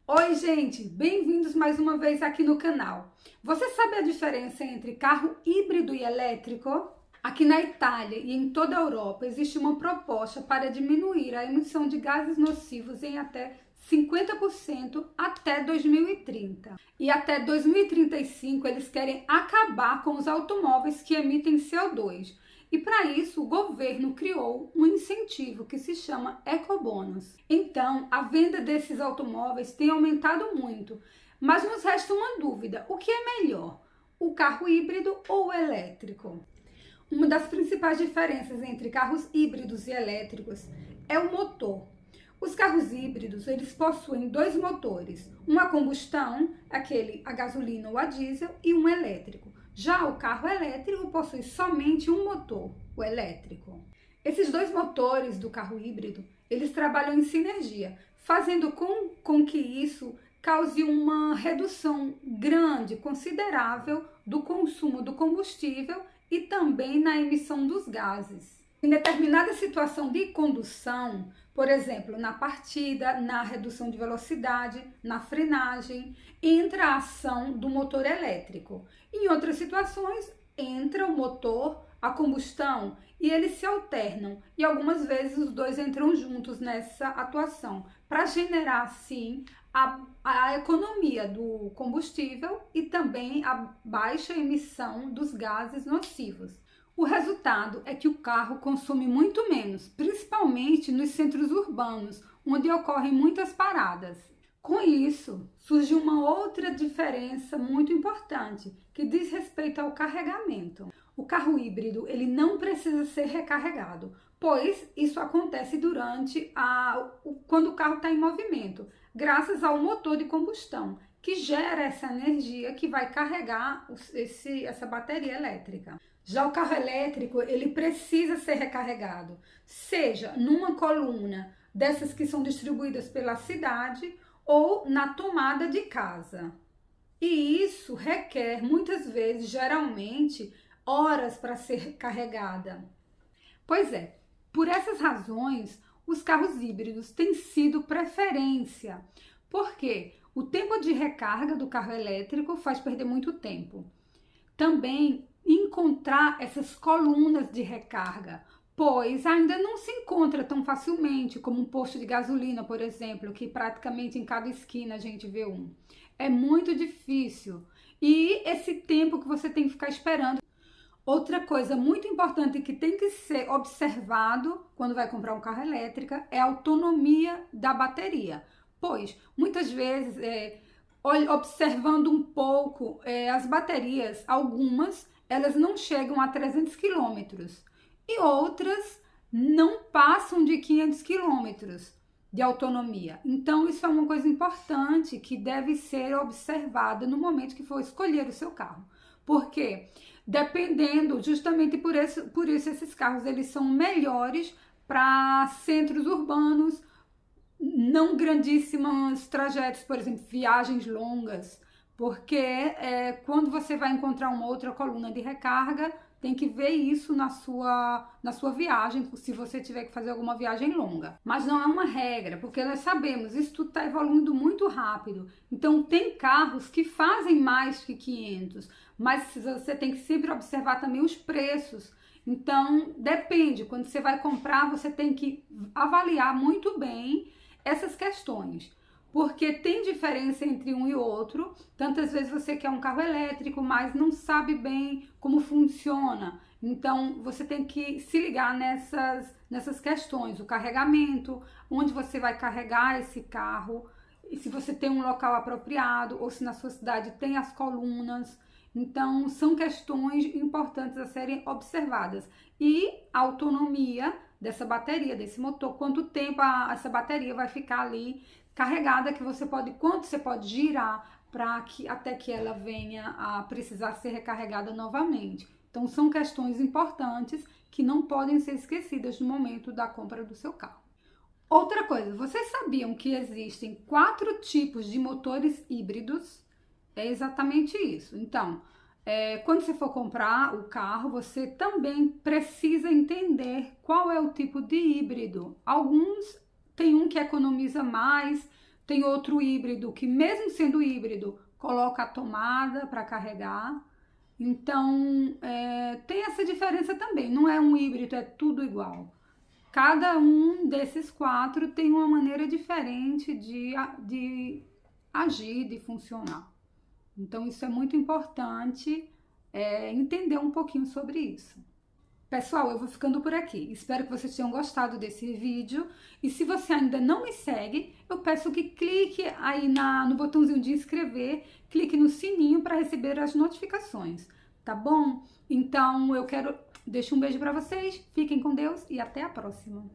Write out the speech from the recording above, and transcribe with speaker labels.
Speaker 1: Oi, gente! Bem-vindos mais uma vez aqui no canal. Você sabe a diferença entre carro híbrido e elétrico? Aqui na Itália e em toda a Europa existe uma proposta para diminuir a emissão de gases nocivos em até 50% até 2030. E até 2035 eles querem acabar com os automóveis que emitem CO2. E para isso, o governo criou um incentivo que se chama Ecobônus. Então, a venda desses automóveis tem aumentado muito. Mas nos resta uma dúvida: o que é melhor, o carro híbrido ou o elétrico? Uma das principais diferenças entre carros híbridos e elétricos é o motor. Os carros híbridos, eles possuem dois motores, um a combustão, aquele a gasolina ou a diesel, e um elétrico. Já o carro elétrico possui somente um motor, o elétrico. Esses dois motores do carro híbrido, eles trabalham em sinergia, fazendo com que isso cause uma redução grande, considerável do consumo do combustível e também na emissão dos gases. Em determinada situação de condução, por exemplo, na partida, na redução de velocidade, na frenagem, entra a ação do motor elétrico. Em outras situações, entra o motor a combustão e eles se alternam. E algumas vezes os dois entram juntos nessa atuação, para generar, assim, a economia do combustível e também a baixa emissão dos gases nocivos. O resultado é que o carro consome muito menos, principalmente nos centros urbanos, onde ocorrem muitas paradas. Com isso, surge uma outra diferença muito importante, que diz respeito ao carregamento. O carro híbrido, ele não precisa ser recarregado, pois isso acontece quando o carro está em movimento, graças ao motor de combustão, que gera essa energia que vai carregar essa bateria elétrica. Já o carro elétrico, ele precisa ser recarregado, seja numa coluna dessas que são distribuídas pela cidade ou na tomada de casa. E isso requer, muitas vezes, geralmente, horas para ser carregada. Pois é, por essas razões, os carros híbridos têm sido preferência, porque o tempo de recarga do carro elétrico faz perder muito tempo. Também encontrar essas colunas de recarga, pois ainda não se encontra tão facilmente como um posto de gasolina, por exemplo, que praticamente em cada esquina a gente vê um. É muito difícil e esse tempo que você tem que ficar esperando. Outra coisa muito importante que tem que ser observado quando vai comprar um carro elétrico é a autonomia da bateria, pois muitas vezes, observando um pouco, as baterias, algumas, elas não chegam a 300 quilômetros e outras não passam de 500 quilômetros de autonomia. Então, isso é uma coisa importante que deve ser observada no momento que for escolher o seu carro. Porque, dependendo, justamente por isso esses carros eles são melhores para centros urbanos, não grandíssimos trajetos, por exemplo, viagens longas, porque quando você vai encontrar uma outra coluna de recarga, tem que ver isso na sua viagem, se você tiver que fazer alguma viagem longa. Mas não é uma regra, porque nós sabemos, isso tudo está evoluindo muito rápido. Então, tem carros que fazem mais que 500, mas você tem que sempre observar também os preços. Então, depende, quando você vai comprar, você tem que avaliar muito bem essas questões, porque tem diferença entre um e outro. Tantas vezes você quer um carro elétrico, mas não sabe bem como funciona. Então, você tem que se ligar nessas questões, o carregamento, onde você vai carregar esse carro, e se você tem um local apropriado, ou se na sua cidade tem as colunas. Então, são questões importantes a serem observadas. E a autonomia dessa bateria, desse motor, quanto tempo essa bateria vai ficar ali carregada, quanto você pode girar até que ela venha a precisar ser recarregada novamente. Então, são questões importantes que não podem ser esquecidas no momento da compra do seu carro. Outra coisa, vocês sabiam que existem 4 tipos de motores híbridos? É exatamente isso. Então, quando você for comprar o carro, você também precisa entender qual é o tipo de híbrido. Alguns tem um que economiza mais, Tem outro híbrido que, mesmo sendo híbrido, coloca a tomada para carregar. Então, tem essa diferença também. Não é um híbrido, é tudo igual. Cada um desses 4 tem uma maneira diferente de agir, de funcionar. Então, isso é muito importante entender um pouquinho sobre isso. Pessoal, eu vou ficando por aqui. Espero que vocês tenham gostado desse vídeo. E se você ainda não me segue, eu peço que clique aí no botãozinho de inscrever, clique no sininho para receber as notificações, tá bom? Então, deixo um beijo para vocês, fiquem com Deus e até a próxima.